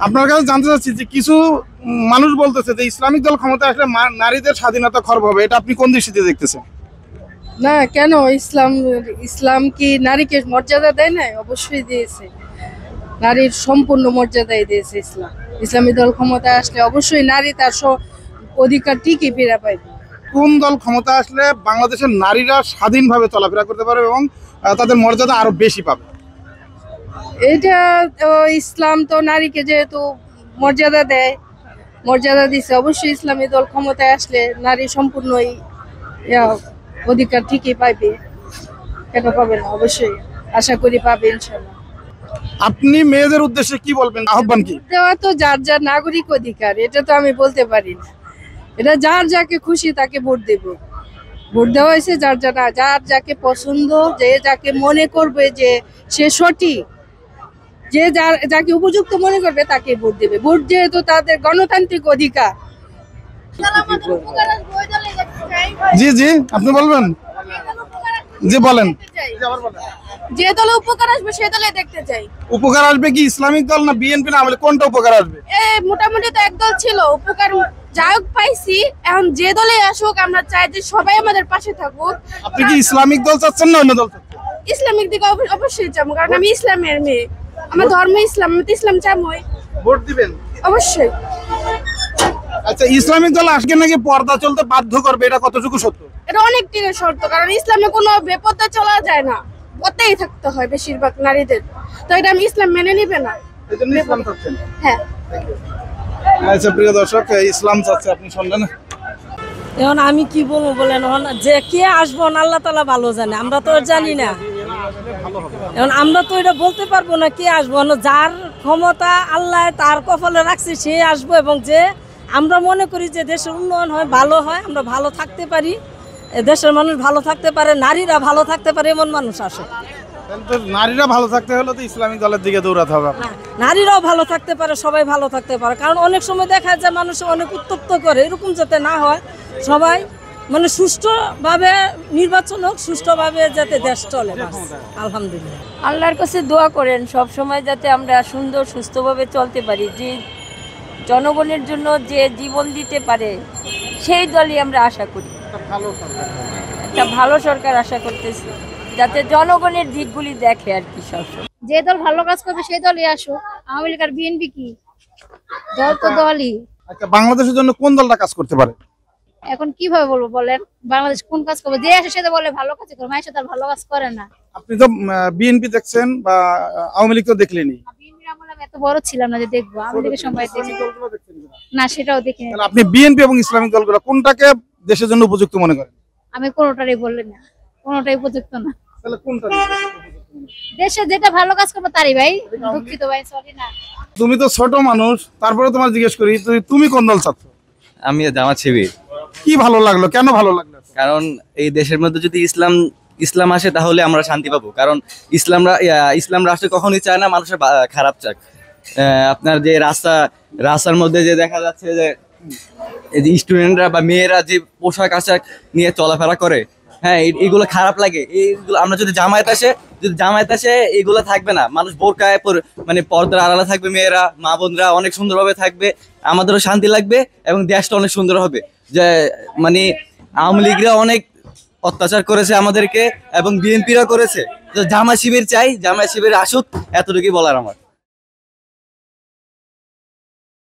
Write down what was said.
আপনার কাছে জানতে চাচ্ছি যে কিছু মানুষ বলতেছে যে ইসলামিক দল ক্ষমতা আসলে নারীদের স্বাধীনতা খর্ব হবে, এটা আপনি কোন দৃষ্টিতে দেখতেছেন? না, কেন? ইসলাম ইসলাম কি নারীকে মর্যাদা দেয় না? অবশ্যই দিয়েছে, নারীর সম্পূর্ণ মর্যাদাই দিয়েছে ইসলাম। ইসলামী দল ক্ষমতায় আসলে অবশ্যই নারী তার অধিকার ঠিকই ফিরে পাইবে। কোন দল ক্ষমতা আসলে বাংলাদেশের নারীরা স্বাধীনভাবে চলাফেরা করতে পারবে এবং তাদের মর্যাদা আরো বেশি পাবে? এটা তো ইসলাম তো নারীকে যেহেতু মর্যাদা দেয়, মর্যাদা দিচ্ছে, অবশ্যই ইসলামী দল ক্ষমতায় আসলে নারী সম্পূর্ণই অধিকার ঠিকই পাইবে। কেন পাবে না? অবশ্যই আশা করি পাবে ইনশাল্লাহ। আপনি মেয়েদের উদ্দেশ্যে কি বলবেন, আহ্বান কি? দেওয়া তো যার যার নাগরিক অধিকার, এটা তো আমি বলতে পারি না। এটা যার যাকে খুশি তাকে ভোট দেব। ভোট দেওয়া হয়েছে যার যার যাকে পছন্দ, যে যাকে মনে করবে যে সে সঠিক, যে যাকে উপযুক্ত মনে করবে তাকে ভোট দেবে। ভোট যেহেতু তাদের গণতান্ত্রিক অধিকার। জি জি, আপনি বলবেন। জি বলেন। যে দলে উপকার আসবে সে দলে দেখতে চাই। উপকার আসবে কি ইসলামিক দল না বিএনপি, না আমাদের কোনটা উপকার আসবে? মোটামুটি তো একদল ছিল, উপকার যাই পাইছি। এখন যে দলে আসুক আমরা চাই যে সবাই আমাদের পাশে থাকুক। আপনি কি ইসলামিক দল চাচ্ছেন না অন্য দল চাচ্ছেন? ইসলামিক দিকে অবশ্যই চাবো, কারণ আমি ইসলামের মেয়ে, আমার ধর্ম ইসলাম, আমি তো ইসলাম চাবই। ভোট দিবেন অবশ্যই। আচ্ছা, ইসলামিক দল আজকে নাকি পর্দা চলতে বাধ্য করবে, এটা কতটুকু সত্য? এটা অনেক দিনের শর্ত, কারণ ইসলামে কোনো বেপরদা চলা যায় না, পথেই থাকতে হয় বেশিরভাগ নারীদের। তো এটা আমি ইসলাম মেনে নিবে না। এজন্য ইসলাম চাচ্ছেন? হ্যাঁ। আচ্ছা প্রিয় দর্শক, ইসলাম চাচ্ছে, আপনি শুনলেন। এখন আমি কি বলবো বলেন, যে কে আসবো আল্লাহ তাআলা ভালো জানে, আমরা তো জানি না। এখন আমরা তো এটা বলতে পারবো না কে আসবো, যার ক্ষমতা আল্লাহ তার কপালে রাখছে সে আসবো। এবং যে আমরা মনে করি যে দেশের উন্নয়ন হয়, ভালো হয়, আমরা ভালো থাকতে পারি, দেশের মানুষ ভালো থাকতে পারে, নারীরা ভালো থাকতে পারে, এমন মানুষ আসে। নারীরা ভালো থাকতে হলে তো ইসলামিক দলের দিকে দৌড়াতে হবে। নারীরাও ভালো থাকতে পারে, সবাই ভালো থাকতে পারে, কারণ অনেক সময় দেখা যায় মানুষ অনেক উত্তপ্ত করে, এরকম যাতে না হয়। সবাই মানে সুষ্ঠুভাবে নির্বাচন হোক, সুষ্ঠুভাবে যাতে দেশ চলে। আলহামদুলিল্লাহ, আল্লাহর কাছে দোয়া করেন সব সময় যাতে আমরা সুন্দর সুস্থভাবে চলতে পারি। যে জনগণের জন্য যে জীবন দিতে পারে সেই দলই আমরা আশা করি। একটা ভালো সরকার আশা করতেছি, যাতে জনগণের দিকগুলি দেখে আর কি। সবসময় যে দল ভালো কাজ করবে সেই দলই আসুক। আওয়ামী লীগ আর বিএনপি কি দল? তো দলই। আচ্ছা, বাংলাদেশের জন্য কোন দলটা কাজ করতে পারে? এখন কিভাবে বলবো বলেন, বাংলাদেশ কোন কাজ করবে? যে আসে সেটা বলে ভালো কাজ করে, মায়ের তার ভালো কাজ করে না। আপনি তো বিএনপি দেখছেন বা আওয়ামী লীগ তো দেখলেনই। বিএনপির আমলে আমি এত বড় ছিলাম না যে দেখবো। আওয়ামী লীগের সময় দেখি না, সেটাও দেখিনি। আপনি বিএনপি এবং ইসলামিক দলগুলো কোনটাকে দেশের জন্য উপযুক্ত মনে করেন? আমি কোনোটারই বললেন না, কোনোটাই উপযুক্ত না। তাহলে কোনটা? দেশে যেটা ভালো কাজ করবো তারই ভাই। দুঃখিত ভাই, সরি না। তুমি তো ছোট মানুষ, তারপরে তোমার জিজ্ঞেস করি, তুমি কোন দল চাচ্ছ? আমি জামাত শিবির। কি ভালো লাগলো, কেন ভালো লাগলো? কারণ এই দেশের মধ্যে যদি ইসলাম আসে তাহলে আমরা শান্তি পাবো। কারণ ইসলাম রাষ্ট্র কখনোই চায় না মানুষের খারাপ চাক। আপনার যে রাস্তার মধ্যে যে দেখা যাচ্ছে যে স্টুডেন্টরা বা মেয়েরা যে পোশাক আশাক নিয়ে চলাফেরা করে, হ্যাঁ এগুলো খারাপ লাগে। এইগুলো আমরা যদি জামায়াত আসে এগুলো থাকবে না, মানুষ বোরকায় মানে পর্দার আড়ালে থাকবে, মেয়েরা মা বোনরা অনেক সুন্দরভাবে থাকবে, আমাদেরও শান্তি লাগবে এবং দেশটা অনেক সুন্দর হবে। যে মানে আওয়ামী লীগরা অনেক অত্যাচার করেছে আমাদেরকে এবং বিএনপিরা করেছে, তো জামায়াত শিবির চাই, জামায়াত শিবির আসুক, এতটুকুই বলার আমার।